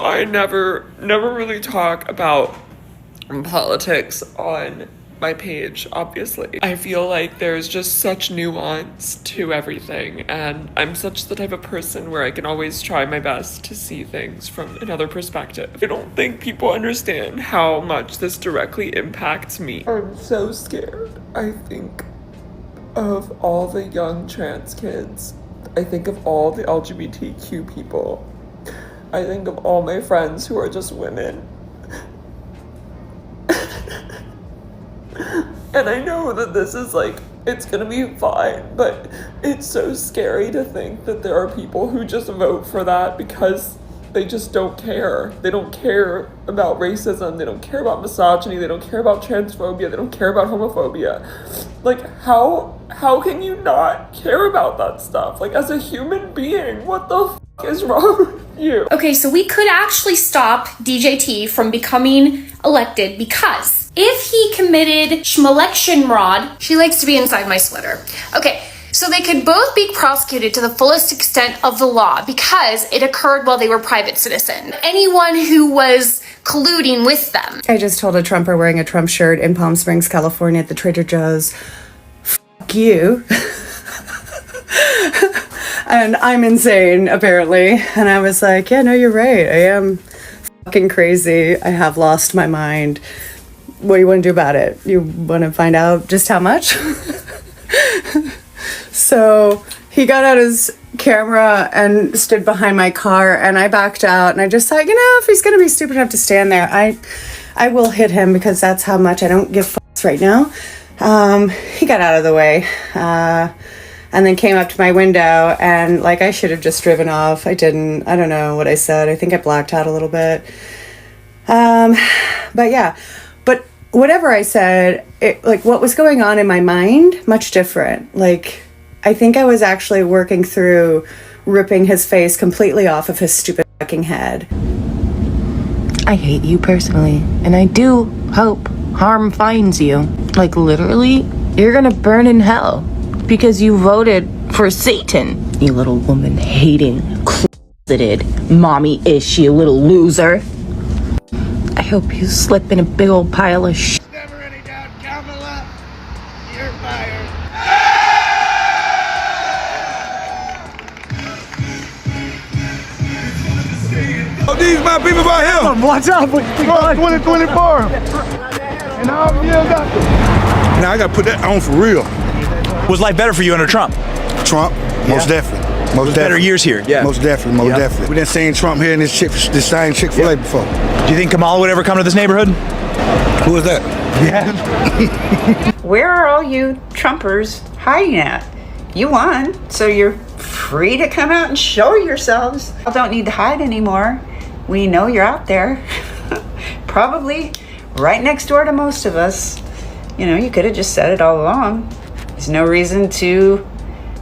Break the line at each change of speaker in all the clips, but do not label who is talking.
I never really talk about politics on my page, obviously. I feel like there's just such nuance to everything, and I'm such the type of person where I can always try my best to see things from another perspective. I don't think people understand how much this directly impacts me. I'm so scared. I think of all the young trans kids. I think of all the LGBTQ people. I think of all my friends who are just women. And I know that this is like, it's gonna be fine, but it's so scary to think that there are people who just vote for that because they just don't care. They don't care about racism, they don't care about misogyny, they don't care about transphobia, they don't care about homophobia. Like, how can you not care about that stuff? Like, as a human being, what the f*** is wrong with you?
Okay, so we could actually stop DJT from becoming elected because if he committed schmelection rod, she likes to be inside my sweater. Okay, so they could both be prosecuted to the fullest extent of the law because it occurred while they were private citizens. Anyone who was colluding with them.
I just told a Trumper wearing a Trump shirt in Palm Springs, California at the Trader Joe's, "F*** you." And I'm insane, apparently. And I was like, yeah, no, you're right. I am fucking crazy. I have lost my mind. What do you want to do about it? You want to find out just how much? So he got out his camera and stood behind my car, and I backed out, and I just thought, if he's going to be stupid enough to stand there, I will hit him because that's how much I don't give fucks right now. He got out of the way, and then came up to my window, and I should have just driven off. I didn't. I don't know what I said. I think I blacked out a little bit. But yeah. But whatever I said, what was going on in my mind, much different. I think I was actually working through ripping his face completely off of his stupid fucking head.
I hate you personally, and I do hope harm finds you. Literally, you're gonna burn in hell because you voted for Satan. You little woman-hating, closeted, mommy-ish, you little loser. I hope you slip in a big old pile of shit.
Never any doubt, Kamala, you're fired.
Oh, these my people right here.
Watch out, 2024. And all years after.
Now I gotta put that on for real.
Was life better for you under Trump?
Trump, most definitely. Most
better years here, yeah.
Most definitely, definitely. We didn't seen Trump here in this same Chick-fil-A before.
Do you think Kamala would ever come to this neighborhood?
Who is that?
Yeah.
Where are all you Trumpers hiding at? You won, so you're free to come out and show yourselves. You don't need to hide anymore. We know you're out there. Probably right next door to most of us. You could have just said it all along. There's no reason to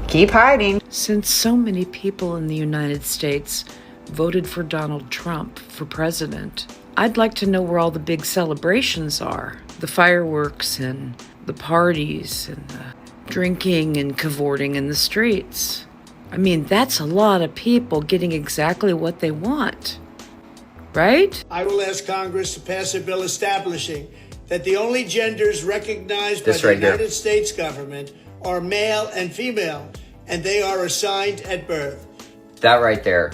keep hiding.
Since so many people in the United States voted for Donald Trump for president, I'd like to know where all the big celebrations are. The fireworks and the parties and the drinking and cavorting in the streets. I mean, that's a lot of people getting exactly what they want, right?
I will ask Congress to pass a bill establishing that the only genders recognized by the United States government are male and female, and they are assigned at birth.
That right there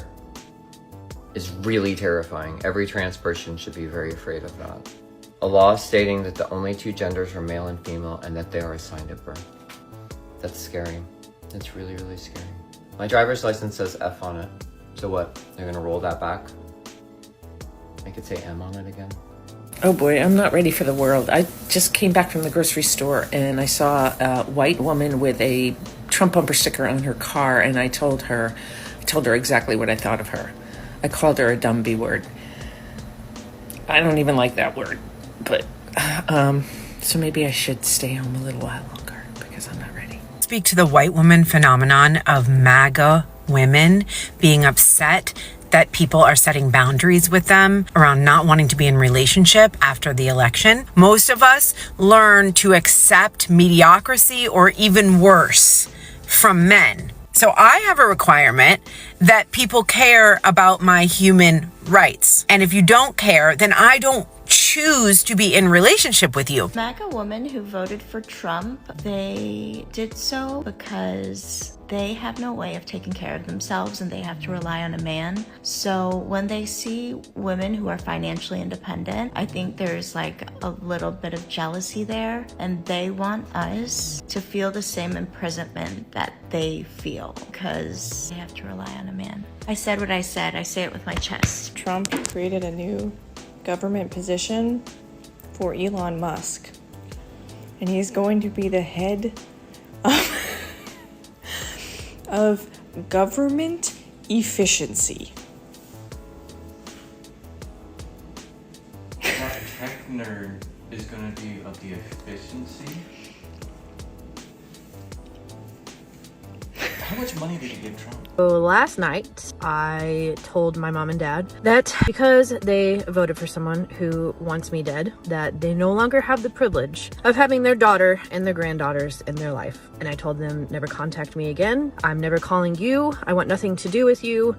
is really terrifying. Every trans person should be very afraid of that. A law stating that the only two genders are male and female and that they are assigned at birth. That's scary. That's really, really scary. My driver's license says F on it. So what? They're gonna roll that back? Make it say M on it again?
Oh boy, I'm not ready for the world. I just came back from the grocery store and I saw a white woman with a Trump bumper sticker on her car, and I told her exactly what I thought of her. I called her a dumb B word. I don't even like that word, but so maybe I should stay home a little while longer because I'm not ready.
Speak to the white woman phenomenon of MAGA women being upset that people are setting boundaries with them around not wanting to be in relationship after the election. Most of us learn to accept mediocrity or even worse from men. So I have a requirement that people care about my human rights. And if you don't care, then I don't choose to be in relationship with you.
MAGA women who voted for Trump, they did so because they have no way of taking care of themselves and they have to rely on a man. So when they see women who are financially independent, I think there's like a little bit of jealousy there, and they want us to feel the same imprisonment that they feel because they have to rely on a man. I said what I said. I say it with my chest.
Trump created a new government position for Elon Musk, and he's going to be the head of government efficiency.
That tech nerd is going to be of the efficiency. How much money did he give Trump?
So last night, I told my mom and dad that because they voted for someone who wants me dead, that they no longer have the privilege of having their daughter and their granddaughters in their life. And I told them, never contact me again. I'm never calling you. I want nothing to do with you.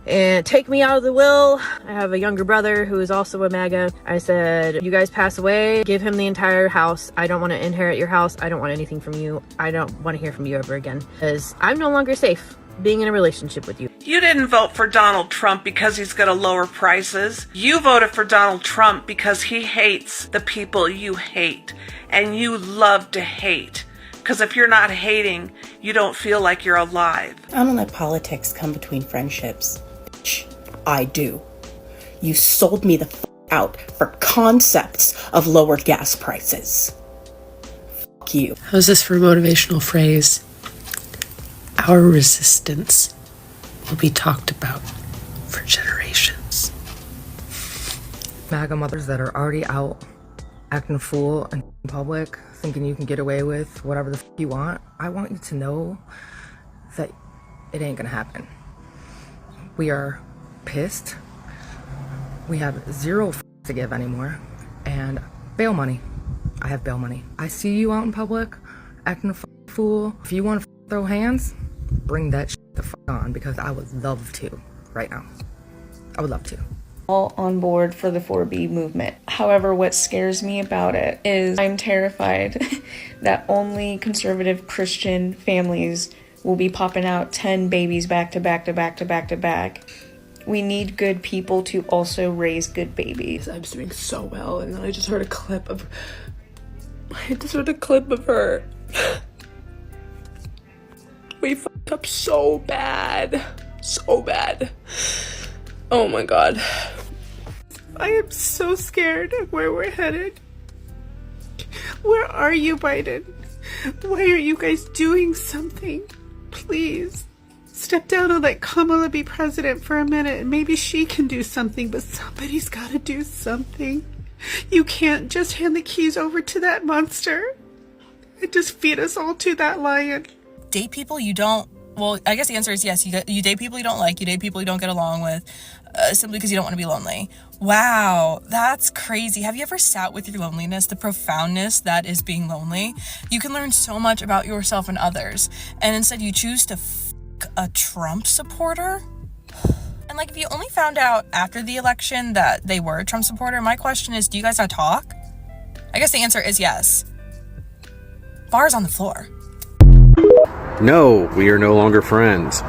And take me out of the will. I have a younger brother who is also a MAGA. I said, you guys pass away, give him the entire house. I don't want to inherit your house. I don't want anything from you. I don't want to hear from you ever again, because I'm no longer safe being in a relationship with you.
You didn't vote for Donald Trump because he's going to lower prices. You voted for Donald Trump because he hates the people you hate, and you love to hate. Because if you're not hating, you don't feel like you're alive.
I don't let politics come between friendships. I do. You sold me the out for concepts of lower gas prices. Fuck you.
How's this for a motivational phrase? Our resistance will be talked about for generations.
MAGA mothers that are already out acting a fool in public, thinking you can get away with whatever the you want. I want you to know that it ain't gonna happen. We are pissed. We have zero to give anymore. And bail money. I have bail money. I see you out in public acting a fool. If you want to throw hands, bring that the on, because I would love to right now. I would love to.
All on board for the 4B movement. However, what scares me about it is I'm terrified that only conservative Christian families will be popping out 10 babies back to back to back to back to back. We need good people to also raise good babies.
I was doing so well, and then I just heard a clip of her. We fucked up so bad. So bad. Oh my god. I am so scared of where we're headed. Where are you, Biden? Why are you guys doing something? Please. Step down and let Kamala be president for a minute, and maybe she can do something, but somebody's gotta do something. You can't just hand the keys over to that monster and just feed us all to that lion.
Date people you don't, well, I guess the answer is yes. You date people you don't like, you date people you don't get along with, simply because you don't want to be lonely. Wow, that's crazy. Have you ever sat with your loneliness, the profoundness that is being lonely? You can learn so much about yourself and others, and instead you choose to a Trump supporter? And like, if you only found out after the election that they were a Trump supporter, my question is, do you guys now talk? I guess the answer is yes. Bar's on the floor.
No, we are no longer friends.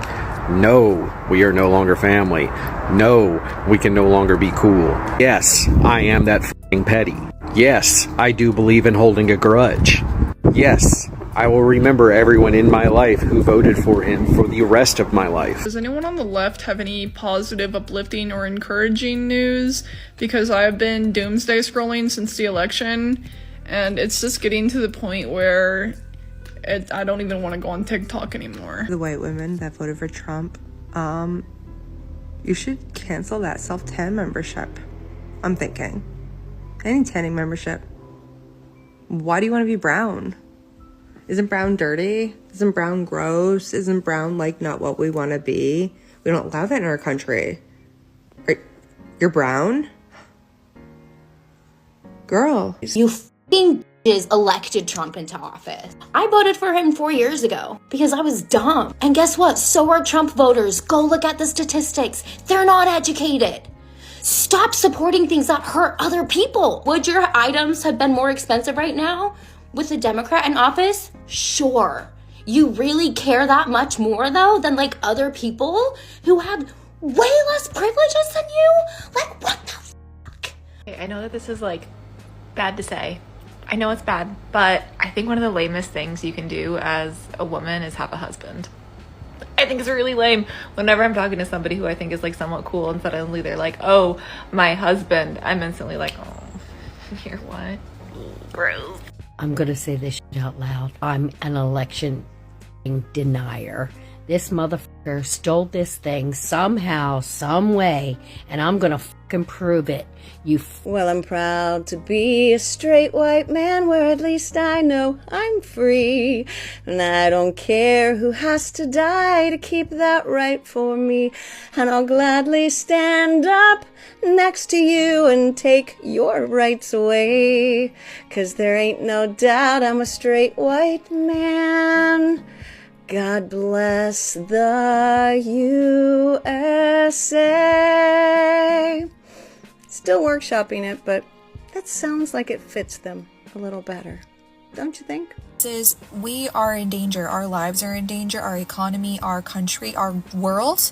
No, we are no longer family. No, we can no longer be cool. Yes, I am that f***ing petty. Yes, I do believe in holding a grudge. Yes, I will remember everyone in my life who voted for him for the rest of my life.
Does anyone on the left have any positive, uplifting, or encouraging news? Because I've been doomsday scrolling since the election, and it's just getting to the point where I don't even want to go on TikTok anymore.
The white women that voted for Trump, you should cancel that self-tan membership. I'm thinking. Any tanning membership. Why do you want to be brown? Isn't brown dirty? Isn't brown gross? Isn't brown like not what we want to be? We don't allow that in our country. You're brown? Girl.
You f***ing bitches elected Trump into office. I voted for him 4 years ago because I was dumb. And guess what? So are Trump voters. Go look at the statistics. They're not educated. Stop supporting things that hurt other people. Would your items have been more expensive right now with a Democrat in office? Sure. You really care that much more though than like other people who have way less privileges than you? Like, what the fuck?
I know that this is like bad to say. I know it's bad, but I think one of the lamest things you can do as a woman is have a husband. I think it's really lame. Whenever I'm talking to somebody who I think is like somewhat cool and suddenly they're like, oh, my husband, I'm instantly like, oh, you're what? Gross.
I'm gonna say this shit out loud. I'm an election denier. This motherfucker stole this thing somehow, some way, and I'm gonna fucking prove it.
Well, I'm proud to be a straight white man where at least I know I'm free. And I don't care who has to die to keep that right for me. And I'll gladly stand up next to you and take your rights away. 'Cause there ain't no doubt I'm a straight white man. God bless the USA. Still workshopping it, but that sounds like it fits them a little better. Don't you think?
We are in danger. Our lives are in danger. Our economy, our country, our world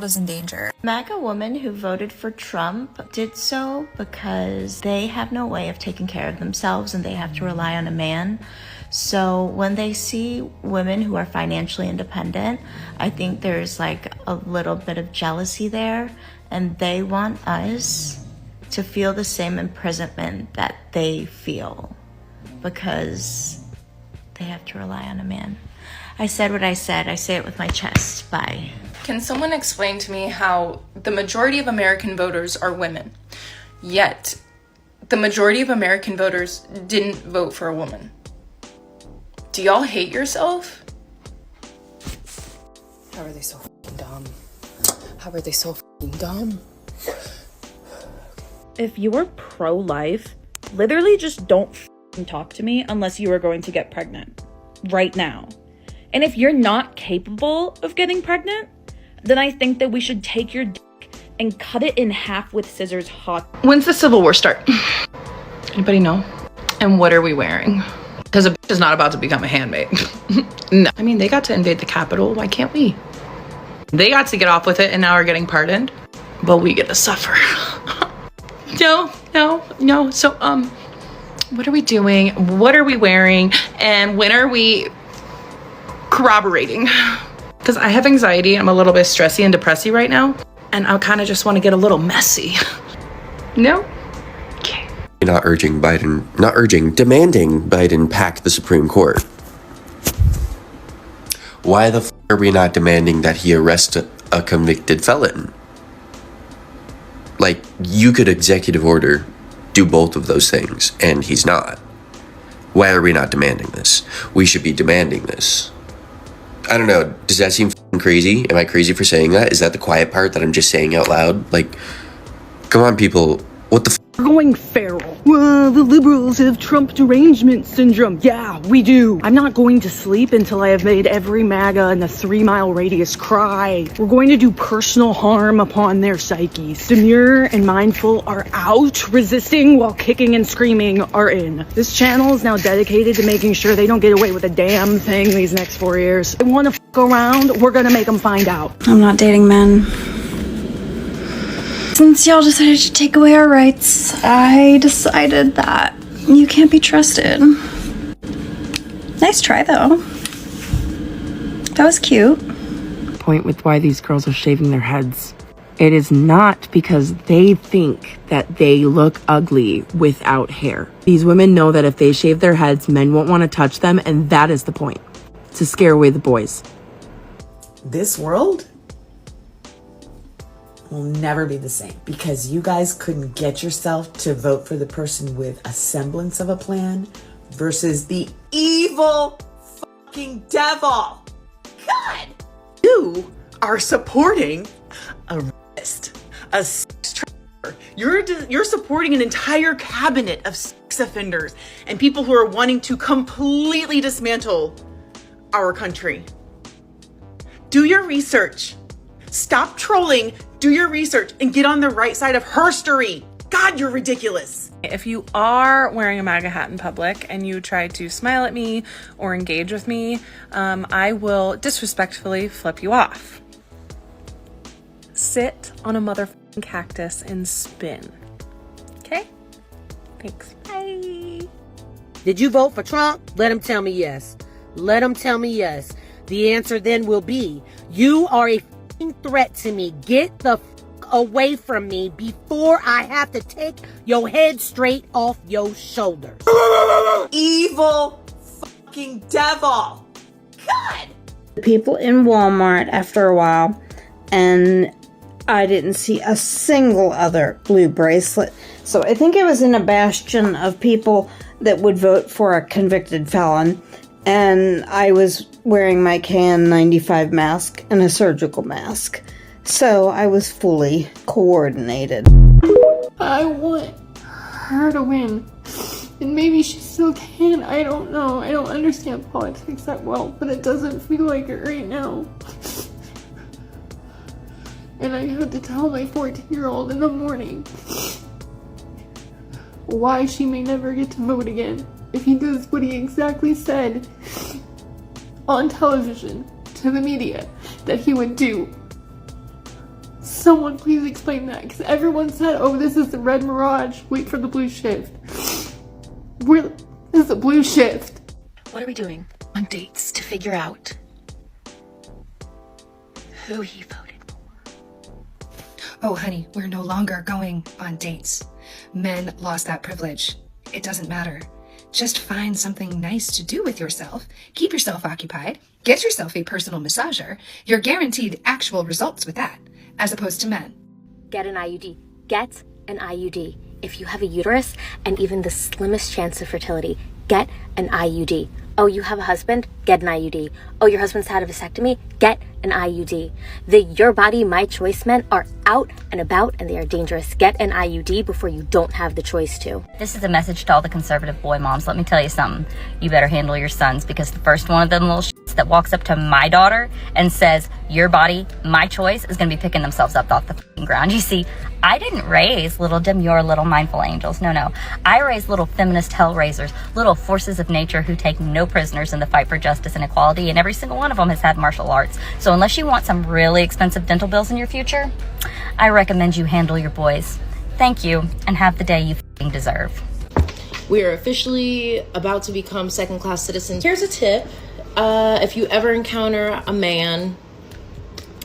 is in danger.
MAGA women who voted for Trump did so because they have no way of taking care of themselves and they have to rely on a man. So when they see women who are financially independent, I think there's like a little bit of jealousy there, and they want us to feel the same imprisonment that they feel because they have to rely on a man. I said what I said. I say it with my chest. Bye.
Can someone explain to me how the majority of American voters are women, yet the majority of American voters didn't vote for a woman? Do y'all hate yourself?
How are they so fucking dumb? How are they so fucking dumb?
If you're pro-life, literally just don't fucking talk to me unless you are going to get pregnant. Right now. And if you're not capable of getting pregnant, then I think that we should take your dick and cut it in half with scissors hot.
When's the Civil War start? Anybody know? And what are we wearing? Because a bitch is not about to become a handmaid. No. I mean, they got to invade the Capitol. Why can't we? They got to get off with it and now are getting pardoned. But we get to suffer. No. So, what are we doing? What are we wearing? And when are we corroborating? Because I have anxiety. I'm a little bit stressy and depressy right now. And I kind of just want to get a little messy. No?
Demanding Biden pack the Supreme Court. Why the f are we not demanding that he arrest a convicted felon? Like, you could executive order do both of those things, and he's not. Why are we not demanding this? We should be demanding this. I don't know, does that seem f***ing crazy? Am I crazy for saying that? Is that the quiet part that I'm just saying out loud? Like, come on people, what the f***?
We're going feral. Well, the liberals have Trump derangement syndrome. Yeah, we do. I'm not going to sleep until I have made every MAGA in the 3-mile radius cry. We're going to do personal harm upon their psyches. Demure and mindful are out. Resisting while kicking and screaming are in. This channel is now dedicated to making sure they don't get away with a damn thing these next 4 years. They want to f*** around, we're gonna make them find out.
I'm not dating men. Since y'all decided to take away our rights, I decided that you can't be trusted. Nice try, though. That was cute.
Point with why these girls are shaving their heads. It is not because they think that they look ugly without hair. These women know that if they shave their heads, men won't want to touch them, and that is the point. To scare away the boys.
This world will never be the same because you guys couldn't get yourself to vote for the person with a semblance of a plan versus the evil fucking devil. God!
You are supporting a rapist, a sex trafficker. You're supporting an entire cabinet of sex sex offenders and people who are wanting to completely dismantle our country. Do your research. Stop trolling, do your research, and get on the right side of herstory. God, you're ridiculous.
If you are wearing a MAGA hat in public and you try to smile at me or engage with me, I will disrespectfully flip you off. Sit on a motherfucking cactus and spin. Okay? Thanks. Bye.
Did you vote for Trump? Let him tell me yes. Let him tell me yes. The answer then will be, you are a f***ing threat to me. Get the f*** away from me before I have to take your head straight off your shoulders.
Evil fucking devil. God.
People in Walmart after a while, and I didn't see a single other blue bracelet. So I think I was in a bastion of people that would vote for a convicted felon. And I was wearing my KN95 mask and a surgical mask. So I was fully coordinated.
I want her to win. And maybe she still can. I don't know. I don't understand politics that well, but it doesn't feel like it right now. And I had to tell my 14-year-old in the morning why she may never get to vote again if he does what he exactly said on television to the media that he would do. Someone please explain that, because everyone said, oh, this is the red mirage, wait for the blue shift. This is a blue shift.
What are we doing on dates to figure out who he voted for? Oh, honey, we're no longer going on dates. Men lost that privilege. It doesn't matter. Just find something nice to do with yourself. Keep yourself occupied. Get yourself a personal massager. You're guaranteed actual results with that, as opposed to men.
Get an IUD. Get an IUD. If you have a uterus and even the slimmest chance of fertility, get an IUD. Oh, you have a husband? Get an IUD. Oh, your husband's had a vasectomy? Get an IUD. The Your Body, My Choice men are out and about, and they are dangerous. Get an IUD before you don't have the choice to.
This is a message to all the conservative boy moms. Let me tell you something. You better handle your sons, because the first one of them little shits that walks up to my daughter and says, your body, my choice, is going to be picking themselves up off the fucking ground. You see, I didn't raise little demure, little mindful angels. No. I raised little feminist hellraisers, little forces of nature who take no prisoners in the fight for justice and equality, and every single one of them has had martial arts. So unless you want some really expensive dental bills in your future, I recommend you handle your boys. Thank you, and have the day you fucking deserve.
We are officially about to become second-class citizens. Here's a tip. If you ever encounter a man,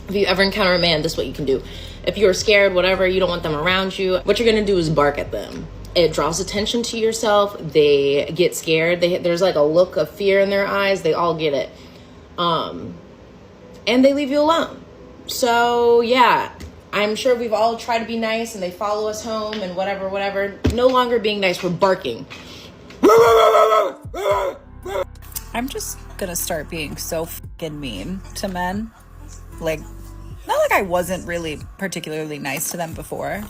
this is what you can do. If you're scared, whatever, you don't want them around you, what you're gonna do is bark at them. It draws attention to yourself. They get scared. There's like a look of fear in their eyes. They all get it. And they leave you alone. So yeah, I'm sure we've all tried to be nice and they follow us home and whatever. No longer being nice, we're barking.
I'm just gonna start being so fucking mean to men. Like, not like I wasn't really particularly nice to them before.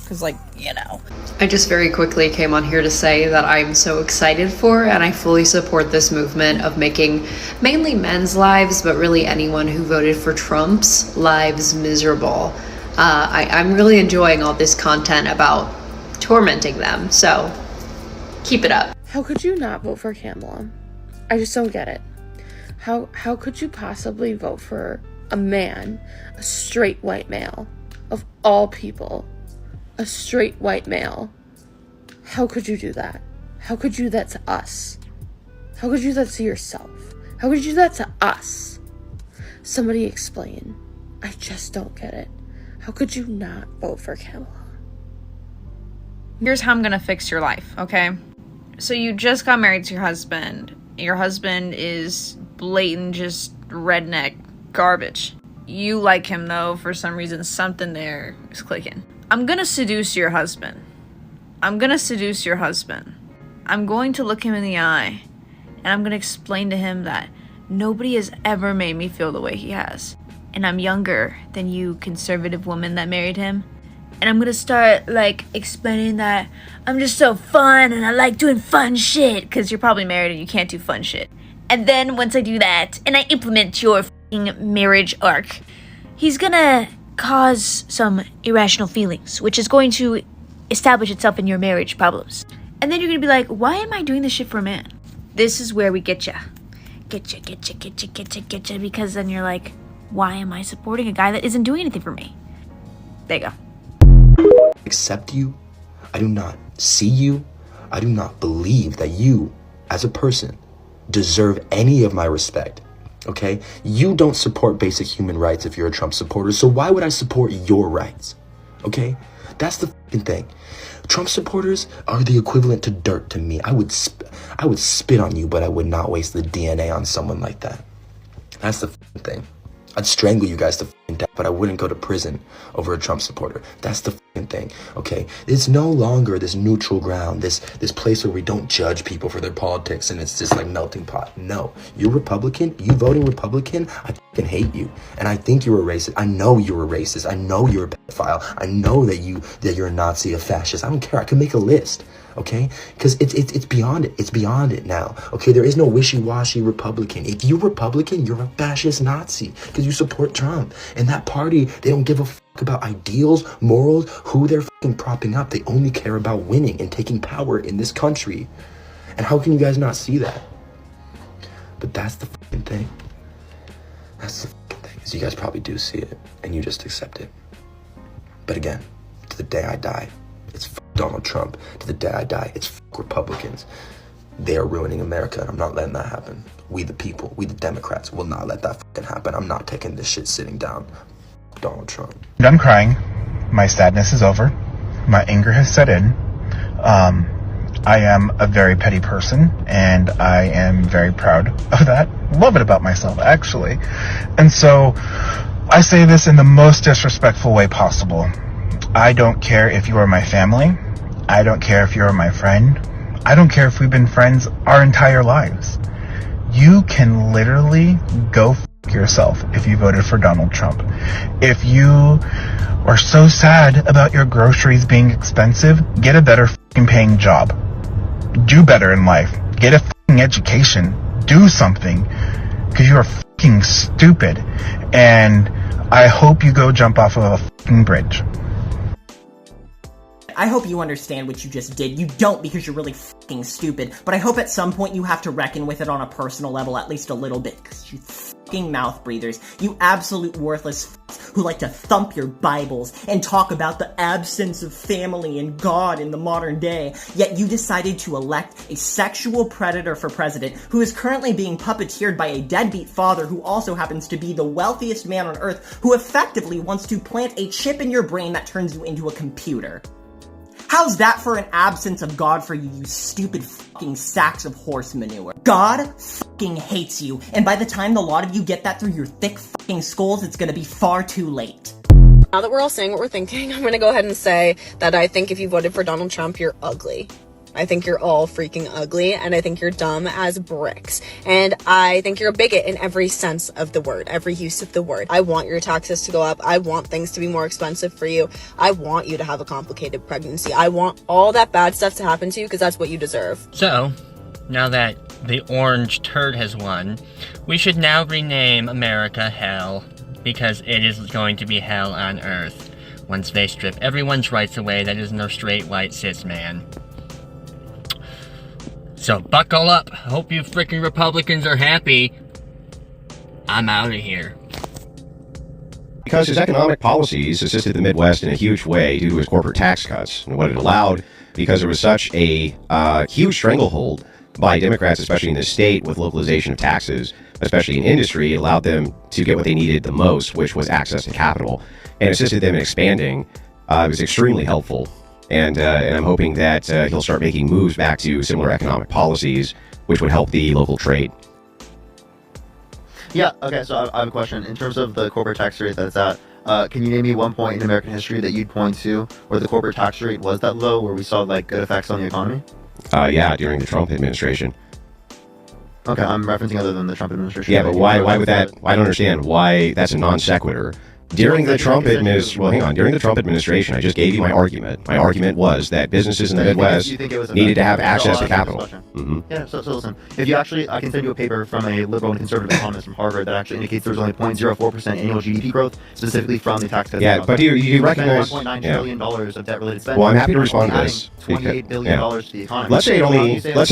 Because, like, you know.
I just very quickly came on here to say that I'm so excited for and I fully support this movement of making mainly men's lives, but really anyone who voted for Trump's lives miserable. I'm really enjoying all this content about tormenting them, so keep it up.
How could you not vote for Kamala? I just don't get it. How could you possibly vote for a man, a straight white male, of all people? A straight white male. How could you do that? How could you do that to us? How could you do that to yourself? How could you do that to us? Somebody explain. I just don't get it. How could you not vote for Kamala?
Here's how I'm gonna fix your life, okay? So you just got married to your husband. Your husband is blatant, just redneck garbage. You like him though, for some reason, something there is clicking. I'm gonna seduce your husband. I'm going to look him in the eye and I'm gonna explain to him that nobody has ever made me feel the way he has. And I'm younger than you conservative woman that married him. and I'm gonna start like explaining that I'm just so fun and I like doing fun shit, because you're probably married and you can't do fun shit. And then once I do that and I implement your f***ing marriage arc, he's gonna cause some irrational feelings, which is going to establish itself in your marriage problems. And then you're gonna be like, why am I doing this shit for a man? This is where we get ya, because then you're like, why am I supporting a guy that isn't doing anything for me? There you go.
Accept you. I do not see you. I do not believe that you, as a person, deserve any of my respect. Okay? You don't support basic human rights if you're a Trump supporter, so why would I support your rights? Okay? That's the fucking thing. Trump supporters are the equivalent to dirt to me. I would spit on you, but I would not waste the DNA on someone like that. That's the fucking thing. I'd strangle you guys to fucking death, but I wouldn't go to prison over a Trump supporter. That's the fucking thing, okay? It's no longer this neutral ground, this place where we don't judge people for their politics and it's just like melting pot. No, you're Republican, you voting Republican, I fucking hate you. And I think you're a racist. I know you're a racist. I know you're a pedophile. I know that you're a Nazi, a fascist. I don't care. I can make a list. Okay, because it's beyond it. It's beyond it now. Okay, there is no wishy-washy Republican. If you're Republican, you're a fascist Nazi because you support Trump. And that party, they don't give a fuck about ideals, morals, who they're fucking propping up. They only care about winning and taking power in this country. And how can you guys not see that? But that's the fucking thing. That's the fucking thing. Is you guys probably do see it and you just accept it. But again, to the day I die, it's Donald Trump. To the day I die, it's Republicans. They are ruining America, and I'm not letting that happen. We the people, we the Democrats, will not let that fucking happen. I'm not taking this shit sitting down. Donald Trump.
I'm crying. My sadness is over. My anger has set in. I am a very petty person, and I am very proud of that. Love it about myself, actually. And so, I say this in the most disrespectful way possible. I don't care if you are my family. I don't care if you're my friend. I don't care if we've been friends our entire lives. You can literally go f*** yourself if you voted for Donald Trump. If you are so sad about your groceries being expensive, get a better f***ing paying job. Do better in life. Get a f***ing education. Do something. Because you are f***ing stupid. And I hope you go jump off of a f***ing bridge.
I hope you understand what you just did. You don't because you're really fucking stupid, but I hope at some point you have to reckon with it on a personal level at least a little bit, because you fucking mouth breathers, you absolute worthless who like to thump your Bibles and talk about the absence of family and God in the modern day, yet you decided to elect a sexual predator for president who is currently being puppeteered by a deadbeat father who also happens to be the wealthiest man on earth, who effectively wants to plant a chip in your brain that turns you into a computer. How's that for an absence of God for you, you stupid fucking sacks of horse manure? God fucking hates you, and by the time the lot of you get that through your thick fucking skulls, it's gonna be far too late.
Now that we're all saying what we're thinking, I'm gonna go ahead and say that I think if you voted for Donald Trump, you're ugly. I think you're all freaking ugly, and I think you're dumb as bricks. And I think you're a bigot in every sense of the word, every use of the word. I want your taxes to go up. I want things to be more expensive for you. I want you to have a complicated pregnancy. I want all that bad stuff to happen to you because that's what you deserve.
So, now that the orange turd has won, we should now rename America Hell, because it is going to be hell on earth once they strip everyone's rights away that is no straight white cis man. So buckle up. Hope you freaking Republicans are happy. I'm out of here.
Because his economic policies assisted the Midwest in a huge way due to his corporate tax cuts. And what it allowed, because there was such a huge stranglehold by Democrats, especially in this state, with localization of taxes, especially in industry, it allowed them to get what they needed the most, which was access to capital, and assisted them in expanding. It was extremely helpful. And I'm hoping that he'll start making moves back to similar economic policies, which would help the local trade.
Yeah, okay, so I have a question. In terms of the corporate tax rate that's at, can you name me one point in American history that you'd point to where the corporate tax rate was that low, where we saw like good effects on the economy?
Yeah, during the Trump administration.
Okay, I'm referencing other than the Trump administration.
Yeah, but why would that, I don't understand why that's a non sequitur. During the Trump administration, I just gave you my argument. My argument was that businesses in the Midwest needed to have access to capital. Mm-hmm.
Yeah, so listen, if you actually, I can send you a paper from a liberal and conservative economist from Harvard that actually indicates there's only 0.04% annual GDP growth, specifically from the tax cuts.
Yeah, but you recognize...
$1.9 trillion of debt-related spending.
Well, I'm happy to respond to this.
$28 billion to the economy.
Let's say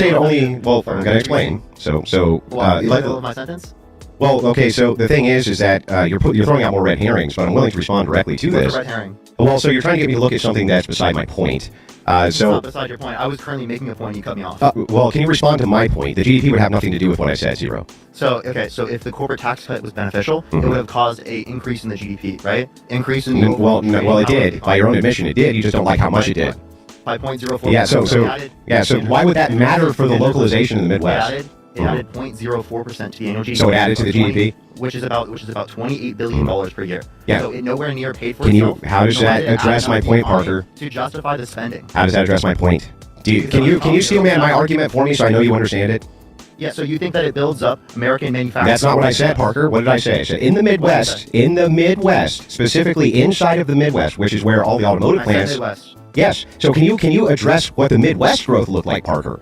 it only, well, I'm going to explain. So,
in the middle of my sentence?
Well, okay, so the thing is that you're throwing out more red herrings, but I'm willing to respond directly to this.
What's a red herring?
Well, so you're trying to get me to look at something that's beside my point.
It's not beside your point. I was currently making a point and you cut me off.
Well, can you respond to my point? The GDP would have nothing to do with what I said, zero.
So if the corporate tax cut was beneficial, it would have caused an increase in the GDP, right? Increase in the
well, it did. By your own admission, it did. You just don't like how much it did.
By 0.04%.
Yeah, so why would that matter for the localization in the Midwest?
It added 0.04% to the annual GDP.
So it added to the GDP?
Which is about $28 billion per year.
Yeah.
So it nowhere near paid for itself.
How does that address my point, Parker?
To justify the spending.
How does that address my point? Can you steel man my argument for me so I know you understand it?
Yeah, so you think that it builds up American manufacturing?
That's not what I said, Parker. What did I say? I said in the Midwest, specifically inside of the Midwest, which is where all the automotive plants... Yes. So can you address what the Midwest growth looked like, Parker?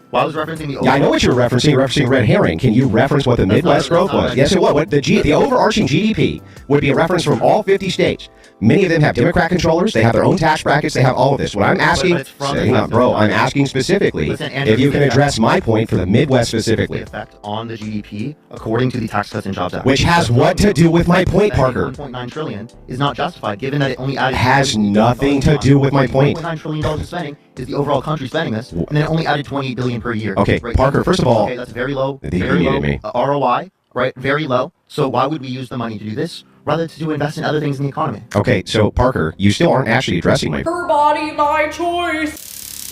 Well, I was referencing the...
Yeah, I know what you're referencing. You're referencing red herring. Can you reference what the Midwest growth was? Yes, it would. The overarching GDP would be a reference from all 50 states. Many of them have Democrat controllers. They have their own tax brackets. They have all of this. What I'm asking... Hang on, bro. I'm asking specifically if you can address my point for the Midwest specifically.
Effect on the GDP according to the Tax Cuts and Jobs Act.
Which has what to do with my point, Parker?
$1.9 trillion is not justified given that it only added...
Has nothing to do with my point.
$1.9 trillion of spending is the overall country spending this, and then it only added $28 billion per year.
Okay, Parker, first of all...
Okay, that's very low ROI, right? Very low. So why would we use the money to do this rather to invest in other things in the economy?
Okay, so Parker, you still aren't actually addressing my...
Her body, my choice.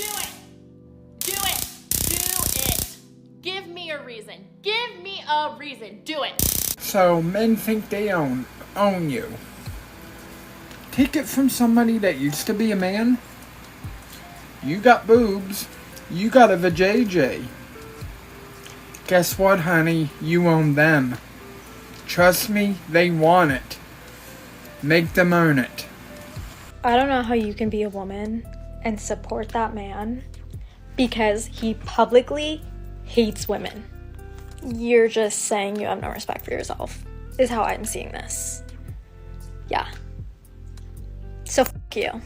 Do it. Give me a reason. Give me a reason. Do it.
So men think they own you. Take it from somebody that used to be a man. You got boobs. You got a vajayjay. Guess what, honey? You own them. Trust me, they want it. Make them own it.
I don't know how you can be a woman and support that man because he publicly hates women. You're just saying you have no respect for yourself, is how I'm seeing this. Yeah. So fuck you.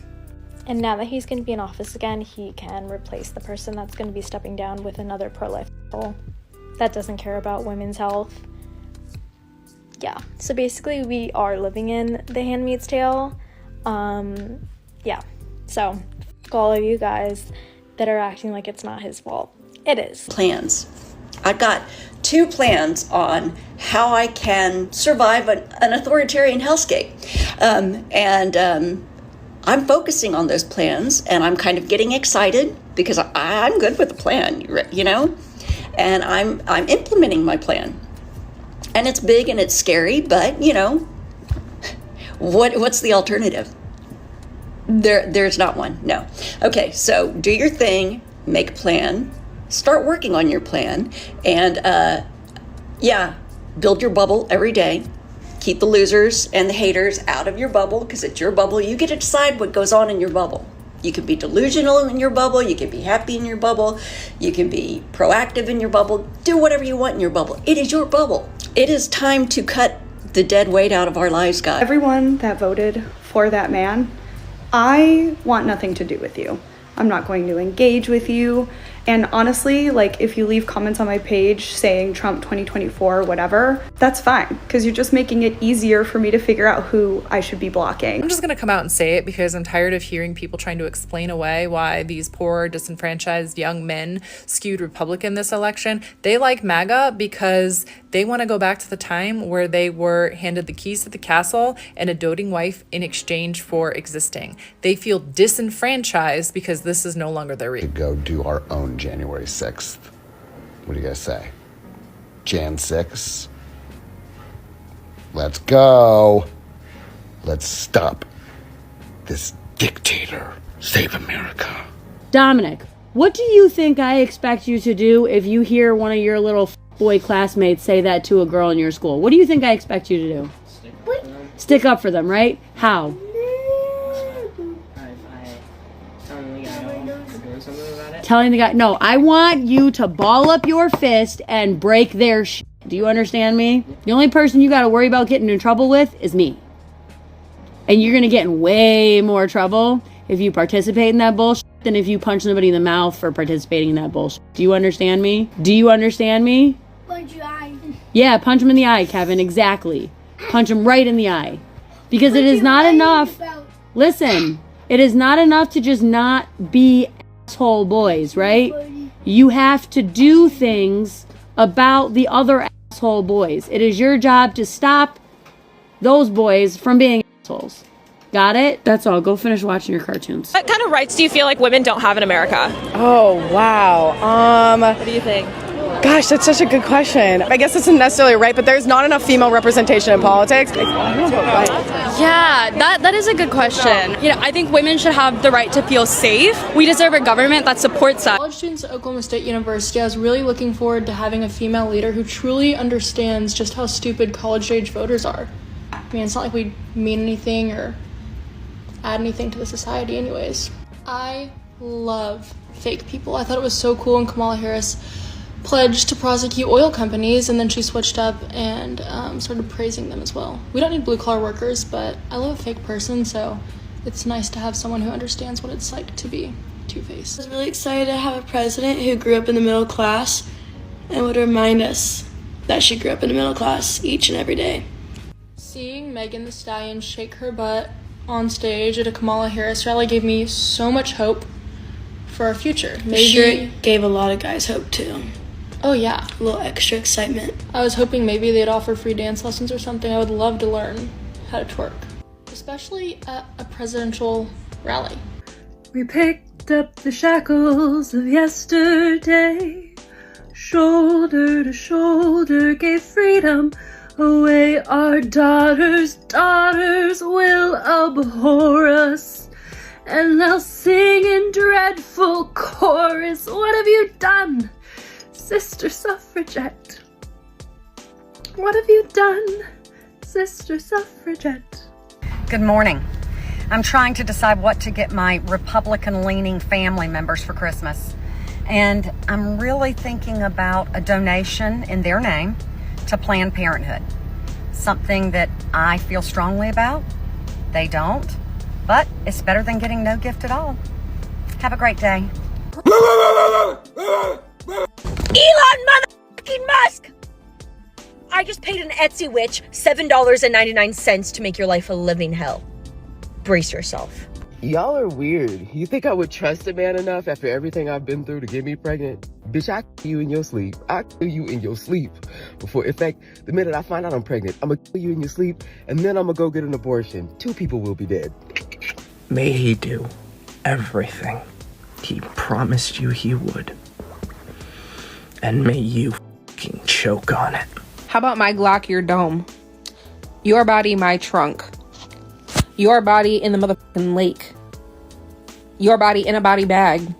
And now that he's going to be in office again, he can replace the person that's going to be stepping down with another pro-life asshole that doesn't care about women's health. Yeah, so basically we are living in The Handmaid's Tale. Yeah, so fuck all of you guys that are acting like it's not his fault. It is.
Plans. I've got 2 plans on how I can survive an authoritarian hellscape. I'm focusing on those plans, and I'm kind of getting excited because I'm good with the plan, you know? And I'm implementing my plan. And it's big and it's scary, but, you know, what's the alternative? There's not one, no. Okay, so do your thing, make a plan, start working on your plan, and, build your bubble every day. Keep the losers and the haters out of your bubble, because it's your bubble. You get to decide what goes on in your bubble. You can be delusional in your bubble. You can be happy in your bubble. You can be proactive in your bubble. Do whatever you want in your bubble. It is your bubble. It is time to cut the dead weight out of our lives, guys.
Everyone that voted for that man, I want nothing to do with you. I'm not going to engage with you. And honestly, like, if you leave comments on my page saying Trump 2024 or whatever, that's fine, because you're just making it easier for me to figure out who I should be blocking.
I'm just going to come out and say it because I'm tired of hearing people trying to explain away why these poor, disenfranchised young men skewed Republican this election. They like MAGA because they want to go back to the time where they were handed the keys to the castle and a doting wife in exchange for existing. They feel disenfranchised because this is no longer their reality.
Go do our own January 6th. What do you guys say? Jan 6? Let's go. Let's stop this dictator. Save America.
Dominic, what do you think I expect you to do if you hear one of your little boy classmates say that to a girl in your school? What do you think I expect you to do?
Stick up for them, right? How? Telling the guy, no, I want you to ball up your fist and break their shit. Do you understand me? The only person you got to worry about getting in trouble with is me. And you're going to get in way more trouble if you participate in that bullshit than if you punch somebody in the mouth for participating in that bullshit. Do you understand me? Do you understand me?
Punch your eye.
Yeah, punch him in the eye, Kevin. Exactly. Punch him right in the eye. Because it is not enough. Listen, it is not enough to just not be asshole boys, right? You have to do things about the other asshole boys. It is your job to stop those boys from being assholes. Got it? That's all. Go finish watching your cartoons.
What kind of rights do you feel like women don't have in America?
Oh, wow.
What do you think?
Gosh, that's such a good question. I guess it's not necessarily right, but there's not enough female representation in politics. I don't know about right.
Yeah, that is a good question. You know, I think women should have the right to feel safe. We deserve a government that supports us.
College students at Oklahoma State University, I was really looking forward to having a female leader who truly understands just how stupid college-age voters are. I mean, it's not like we mean anything or add anything to the society anyways. I love fake people. I thought it was so cool when Kamala Harris pledged to prosecute oil companies, and then she switched up and started praising them as well. We don't need blue-collar workers, but I love a fake person, so it's nice to have someone who understands what it's like to be two-faced.
I was really excited to have a president who grew up in the middle class and would remind us that she grew up in the middle class each and every day.
Seeing Megan Thee Stallion shake her butt on stage at a Kamala Harris rally gave me so much hope for our future.
Maybe sure it gave a lot of guys hope too.
Oh yeah,
a little extra excitement.
I was hoping maybe they'd offer free dance lessons or something. I would love to learn how to twerk, especially at a presidential rally.
We picked up the shackles of yesterday, shoulder to shoulder gave freedom away. Our daughters will abhor us, and they'll sing in dreadful chorus. What have you done, Sister Suffragette? What have you done, Sister Suffragette?
Good morning. I'm trying to decide what to get my Republican-leaning family members for Christmas. And I'm really thinking about a donation in their name to Planned Parenthood. Something that I feel strongly about. They don't. But it's better than getting no gift at all. Have a great day.
Elon motherfucking Musk! I just paid an Etsy witch $7.99 to make your life a living hell. Brace yourself.
Y'all are weird. You think I would trust a man enough after everything I've been through to get me pregnant? Bitch, I kill you in your sleep. I kill you in your sleep. In fact, the minute I find out I'm pregnant, I'm gonna kill you in your sleep, and then I'm gonna go get an abortion. 2 people will be dead.
May he do everything he promised you he would. And may you fucking choke on it.
How about my Glock, your dome? Your body, my trunk. Your body in the motherfucking lake. Your body in a body bag.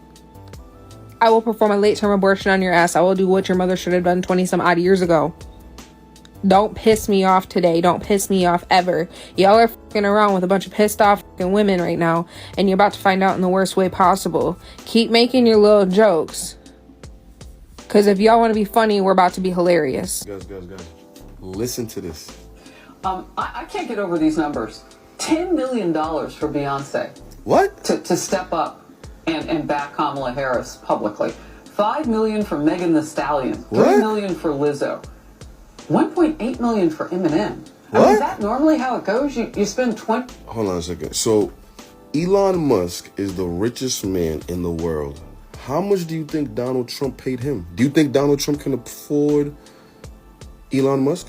I will perform a late-term abortion on your ass. I will do what your mother should have done 20-some-odd years ago. Don't piss me off today. Don't piss me off ever. Y'all are fucking around with a bunch of pissed off fucking women right now, and you're about to find out in the worst way possible. Keep making your little jokes. Because if y'all want to be funny, we're about to be hilarious.
Guys. Listen to this.
I can't get over these numbers. $10 million for Beyonce.
What?
To step up and back Kamala Harris publicly. $5 million for Megan Thee Stallion. $3 million for Lizzo. $1.8 million for Eminem.
What?
I mean, is that normally how it goes? You spend 20...
Hold on a second. So, Elon Musk is the richest man in the world. How much do you think Donald Trump paid him? Do you think Donald Trump can afford Elon Musk?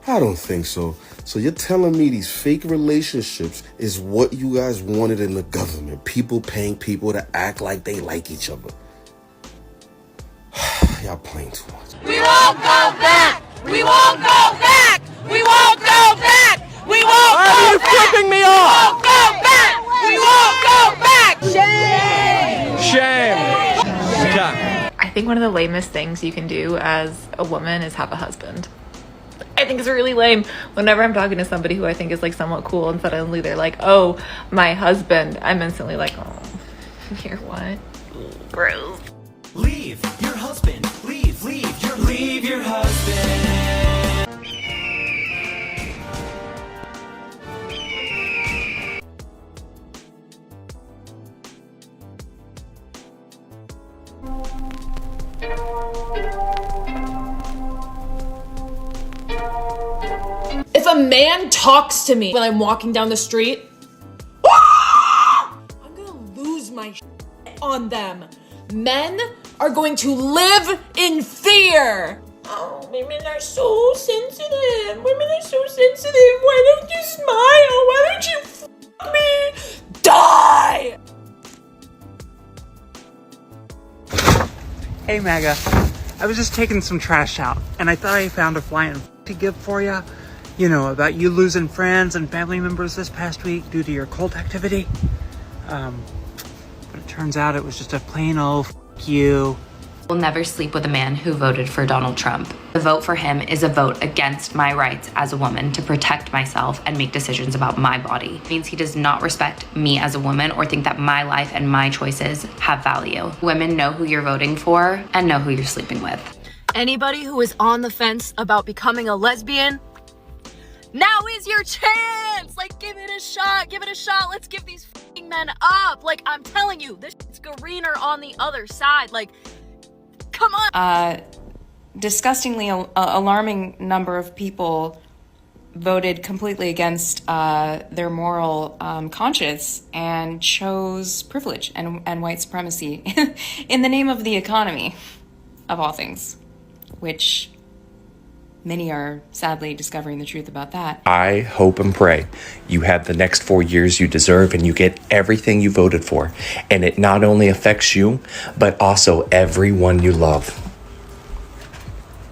I don't think so. So you're telling me these fake relationships is what you guys wanted in the government? People paying people to act like they like each other. Y'all playing too much.
We won't go back! We won't go back! We won't go back! We won't go back!
You're flipping me off!
We won't go back! We won't go back!
Shame!
I think one of the lamest things you can do as a woman is have a husband.
I think is really lame. Whenever I'm talking to somebody who I think is like somewhat cool and suddenly they're like, oh, my husband, I'm instantly like, oh, you're what? Gross.
Leave your husband. Leave your husband.
If a man talks to me when I'm walking down the street, I'm gonna lose my shit on them. Men are going to live in fear. Oh, women are so sensitive. Women are so sensitive. Why don't you smile? Why don't you fuck me? Die!
Hey, Maga. I was just taking some trash out, and I thought I found a flying to give for you. You know, about you losing friends and family members this past week due to your cult activity. But it turns out it was just a plain old you.
Will never sleep with a man who voted for Donald Trump. The vote for him is a vote against my rights as a woman to protect myself and make decisions about my body. It means he does not respect me as a woman or think that my life and my choices have value. Women know who you're voting for and know who you're sleeping with.
Anybody who is on the fence about becoming a lesbian, now is your chance! Like, give it a shot, let's give these f***ing men up! Like, I'm telling you, this shit's greener on the other side, like, come on!
Disgustingly alarming number of people voted completely against their moral conscience and chose privilege and white supremacy in the name of the economy, of all things, which many are sadly discovering the truth about that.
I hope and pray you have the next 4 years you deserve and you get everything you voted for. And it not only affects you, but also everyone you love.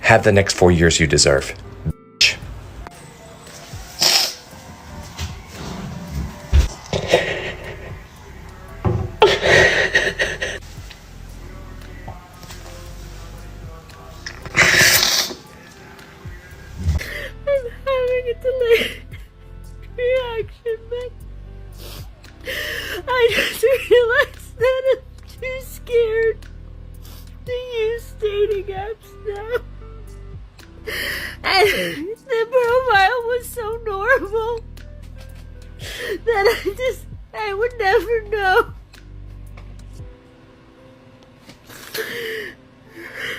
Have the next 4 years you deserve. Bitch.
I'm having a delayed reaction, but I just realized that I'm too scared to use dating apps now. And the profile was so normal that I would never know.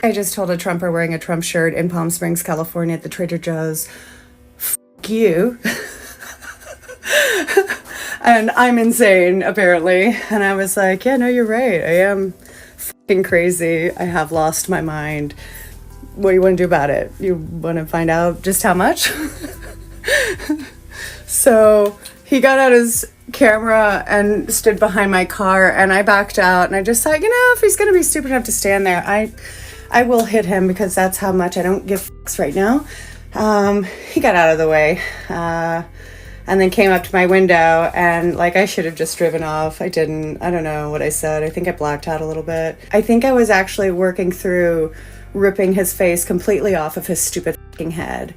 I just told a Trumper wearing a Trump shirt in Palm Springs, California at the Trader Joe's, F you. And I'm insane, apparently. And I was like, yeah, no, you're right. I am f***ing crazy. I have lost my mind. What do you want to do about it? You want to find out just how much? So he got out his camera and stood behind my car, and I backed out, and I just thought, you know, if he's going to be stupid enough to stand there, I will hit him because that's how much I don't give fucks right now. He got out of the way, and then came up to my window, and like I should have just driven off. I didn't. I don't know what I said. I think I blacked out a little bit. I think I was actually working through ripping his face completely off of his stupid fucking head.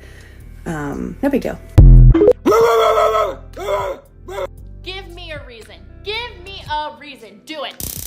No big deal.
Give me a reason. Give me a reason. Do it.